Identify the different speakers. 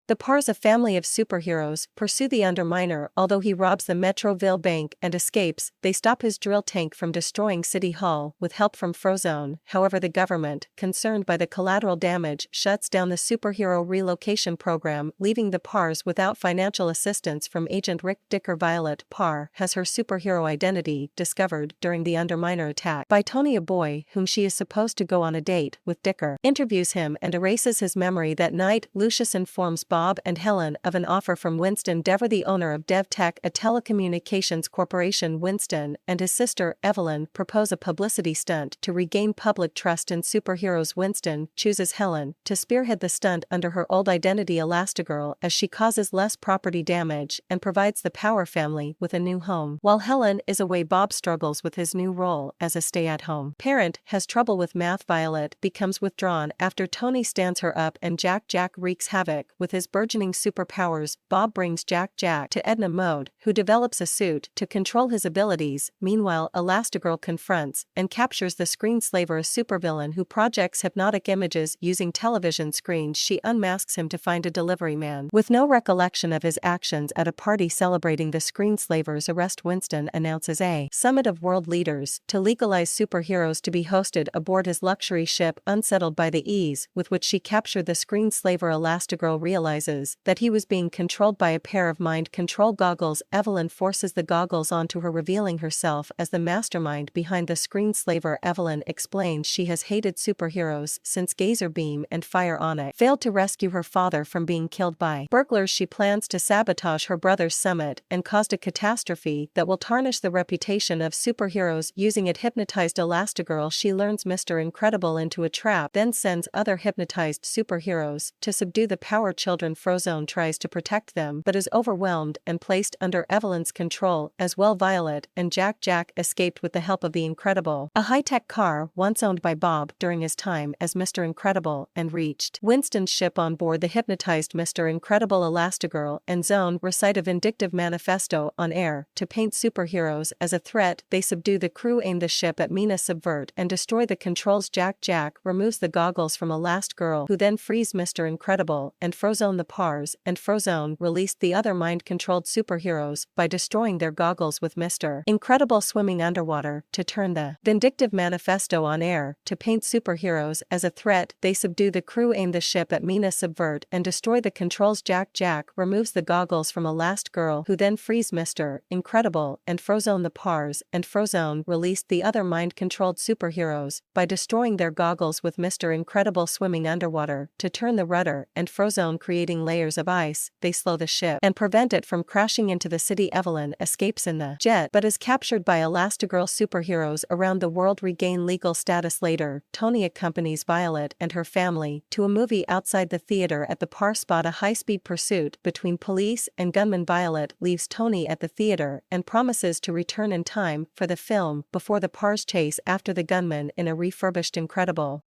Speaker 1: The Pars, a family of superheroes, pursue the Underminer. Although he robs the Metroville bank and escapes, they stop his drill tank from destroying City Hall with help from Frozone. However, the government, concerned by the collateral damage, shuts down the superhero relocation program, leaving the Pars without financial assistance from Agent Rick Dicker. Violet Parr has her superhero identity discovered during the Underminer attack by Tony, a boy whom she is supposed to go on a date with. Dicker interviews him and erases his memory that night. Lucius informs Bob and Helen of an offer from Winston Dever, the owner of DevTech, a telecommunications corporation. Winston and his sister Evelyn propose a publicity stunt to regain public trust in superheroes. Winston chooses Helen to spearhead the stunt under her old identity Elastigirl, as she causes less property damage and provides the Power family with a new home. While Helen is away, Bob struggles with his new role as a stay-at-home parent, has trouble with math. Violet becomes withdrawn after Tony stands her up, and Jack wreaks havoc with his burgeoning superpowers. Bob brings Jack to Edna Mode, who develops a suit to control his abilities. Meanwhile, Elastigirl confronts and captures the Screenslaver, a supervillain who projects hypnotic images using television screens. She unmasks him to find a delivery man with no recollection of his actions. At a party celebrating the Screenslaver's arrest, Winston announces a summit of world leaders to legalize superheroes to be hosted aboard his luxury ship. Unsettled by the ease with which she captured the Screenslaver, Elastigirl realizes that he was being controlled by a pair of mind control goggles. Evelyn forces the goggles onto her, revealing herself as the mastermind behind the Screenslaver. Evelyn explains she has hated superheroes since Gazer Beam and Fire Onyx failed to rescue her father from being killed by burglars. She plans to sabotage her brother's summit and caused a catastrophe that will tarnish the reputation of superheroes. Using it, hypnotized Elastigirl. She learns Mr. Incredible into a trap, then sends other hypnotized superheroes to subdue the Power children. Frozone tries to protect them but is overwhelmed and placed under Evelyn's control as well. Violet and Jack escaped with the help of the Incredible, a high-tech car once owned by Bob during his time as Mr. Incredible, and reached Winston's ship. On board, the hypnotized Mr. Incredible, Elastigirl, and Zone recite a vindictive manifesto on air to paint superheroes as a threat. They subdue the crew, aim the ship at Mina, subvert and destroy the controls. Jack removes the goggles from Elastigirl, who then frees Mr. Incredible and Frozone. The Pars and Frozone released the other mind-controlled superheroes by destroying their goggles, with Mr. Incredible swimming underwater to turn the vindictive manifesto on air to paint superheroes as a threat. They subdue the crew, aim the ship at Mina, subvert and destroy the controls. Jack removes the goggles from Elastigirl, who then frees Mr. Incredible and Frozone. The Pars and Frozone released the other mind-controlled superheroes by destroying their goggles, with Mr. Incredible swimming underwater to turn the rudder and Frozone creating layers of ice. They slow the ship and prevent it from crashing into the city. Evelyn escapes in the jet but is captured by Elastigirl. Superheroes around the world regain legal status. Later, Tony accompanies Violet and her family to a movie outside the theater. At the Par spot, a high-speed pursuit between police and gunmen. Violet leaves Tony at the theater and promises to return in time for the film before the Pars chase after the gunmen in a refurbished Incredible